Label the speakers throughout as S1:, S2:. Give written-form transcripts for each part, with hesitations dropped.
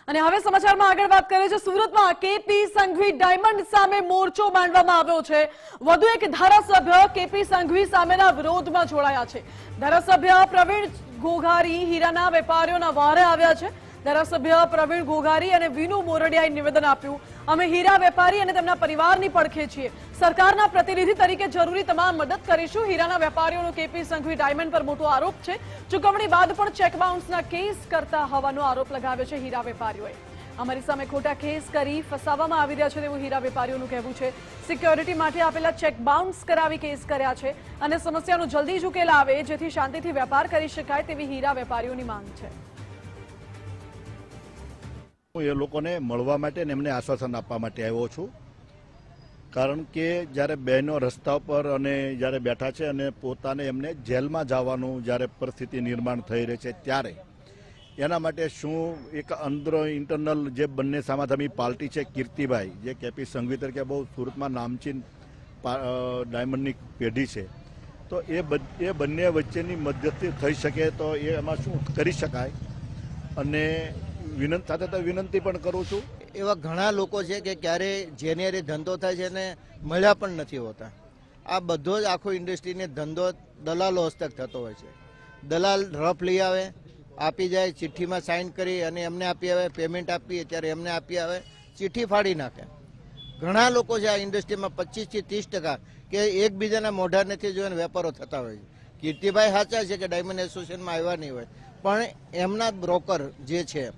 S1: અને હવે સમાચારમાં આગળ વાત કરીએ છીએ સુરતમાં કેપી સંઘવી ડાયમંડ સામે મોરચો માંડવામાં આવ્યો છે। વધુ એક ધારાસભ્ય કેપી સંઘવી સામેના વિરોધમાં જોડાયા છે। ધારાસભ્ય પ્રવીણ ઘોઘારી હીરાના વેપારીઓના વારે આવ્યા છે। ધારાસભ્ય પ્રવીણ ઘોઘારી અને વિનુ મોરડિયાએ નિવેદન આપ્યું, અમે હીરા વેપારી અને તેમના પરિવારની પડખે છીએ। સરકારના પ્રતિનિધિ તરીકે જરૂરી તમામ મદદ કરીશું। હીરાના વેપારીઓનો કેપી સંઘવી ડાયમંડ પર મોટો આરોપ છે। ચૂકવણી બાદ પણ ચેક બાઉન્સના કેસ કરતા હોવાનો આરોપ લગાવ્યો છે હીરા વેપારીઓએ। અમારી સામે ખોટા કેસ કરી ફસાવવામાં આવી રહ્યા છે તેવું હીરા વેપારીઓનું કહેવું છે। સિક્યોરિટી માટે આપેલા ચેક બાઉન્સ કરાવી કેસ કર્યા છે અને સમસ્યાનો જલ્દી જ ઉકેલ આવે જેથી શાંતિથી વેપાર કરી શકાય તેવી હીરા વેપારીઓની માંગ છે।
S2: હું એ લોકોને મળવા માટે અને એમને આશ્વાસન આપવા માટે આવ્યો છું, કારણ કે જ્યારે બહેનો રસ્તા પર અને જ્યારે બેઠા છે અને પોતાને એમને જેલમાં જવાનું જ્યારે પરિસ્થિતિ નિર્માણ થઈ રહી છે ત્યારે એના માટે શું એક અંદર ઇન્ટરનલ જે બંને સામાધામી પાર્ટી છે, કીર્તિભાઈ જે કેપી સંઘવી તરીકે બહુ સુરતમાં નામચીન ડાયમંડની પેઢી છે, તો એ બંને વચ્ચેની મધ્યસ્થી થઈ શકે તો એમાં શું કરી શકાય અને સાથે વિનંતી પણ કરું છું।
S3: એવા ઘણા લોકો છે કે ક્યારે જેને ધંધો થાય છે ને મળ્યા પણ નથી હોતા। આ બધો જ આખો ઇન્ડસ્ટ્રીને ધંધો દલાલો હસ્તક થતો હોય છે। દલાલ રફ લઈ આવે, આપી જાય, ચિઠ્ઠીમાં સાઇન કરી અને એમને આપી આવે, પેમેન્ટ આપીએ ત્યારે એમને આપી આવે, ચિઠ્ઠી ફાડી નાખે। ઘણા લોકો છે આ ઇન્ડસ્ટ્રીમાં 25 થી 30% કે એકબીજાના મોઢા નથી જોઈને વેપારો થતા હોય છે। કીર્તિભાઈ સાચા છે કે ડાયમંડ એસોસિએશનમાં આવ્યા નહીં હોય, પણ એમના બ્રોકર જે છે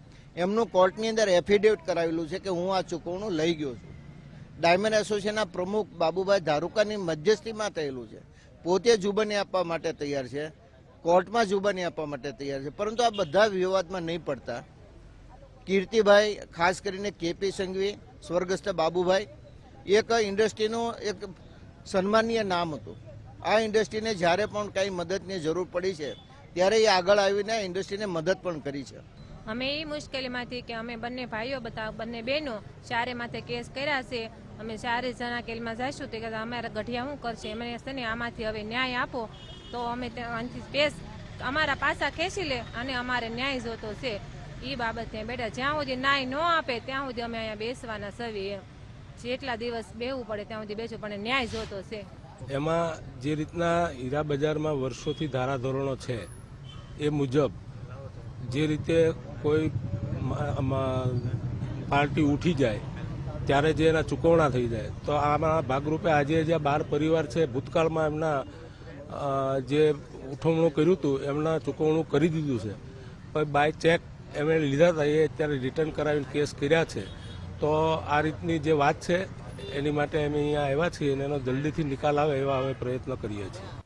S3: એમનું કોર્ટની અંદર એફિડેવિટ કરાવેલું છે કે હું આ ચૂકવણું લઈ ગયો છું। ડાયમંડ એસોસિએશનના પ્રમુખ બાબુભાઈ ધારુકાની મધ્યસ્થીમાં થયેલું છે। પોતે જુબાની આપવા માટે તૈયાર છે, કોર્ટમાં જુબાની આપવા માટે તૈયાર છે, પરંતુ આ બધા વિવાદમાં નહીં પડતા કીર્તિભાઈ, ખાસ કરીને કેપી સંઘવી, સ્વર્ગસ્થ બાબુભાઈ, એક ઇન્ડસ્ટ્રીનું એક સન્માનીય નામ હતું। આ ઇન્ડસ્ટ્રીને જ્યારે પણ કંઈ મદદની જરૂર પડી છે ત્યારે એ આગળ આવીને ઇન્ડસ્ટ્રીને મદદ પણ કરી છે।
S4: અમે એ મુશ્કેલીમાંથી કે અમે બંને ભાઈઓ બંને બહેનો ચારે માથે કેસ કર્યા છે। અમે ચારે જણા કેલમાં જઈશું તે કહેતા અમારા ગઢિયા શું કરશે, એમને છે ને આમાંથી હવે ન્યાય આપો તો અમે આનાથી કેસ અમારા પાછા ખેંચી લે અને અમારે ન્યાય જોતો છે। એ બાબતે બેટા જ્યાં સુધી ન્યાય ન આપે ત્યાં સુધી અમે અહીંયા બેસવાના સવી, જેટલા દિવસ બેહવું પડે ત્યાં સુધી બેસવું પણ ન્યાય જોતો છે।
S5: એમાં જે રીતના હીરા બજારમાં વર્ષોથી ધારાધોરણો છે એ મુજબ જે રીતે કોઈ પાર્ટી ઉઠી જાય ત્યારે જે એના ચૂકવણા થઈ જાય તો આમાં ભાગરૂપે આજે જે 12 પરિવાર છે ભૂતકાળમાં એમના જે ઉઠવણું કર્યું હતું એમના ચૂકવણું કરી દીધું છે, પણ બાય ચેક એમણે લીધા હતા એ અત્યારે રિટર્ન કરાવીને કેસ કર્યા છે। તો આ રીતની જે વાત છે એની માટે અમે અહીંયા આવ્યા છીએ અને એનો જલ્દીથી નિકાલ આવે એવા અમે પ્રયત્ન કરીએ છીએ।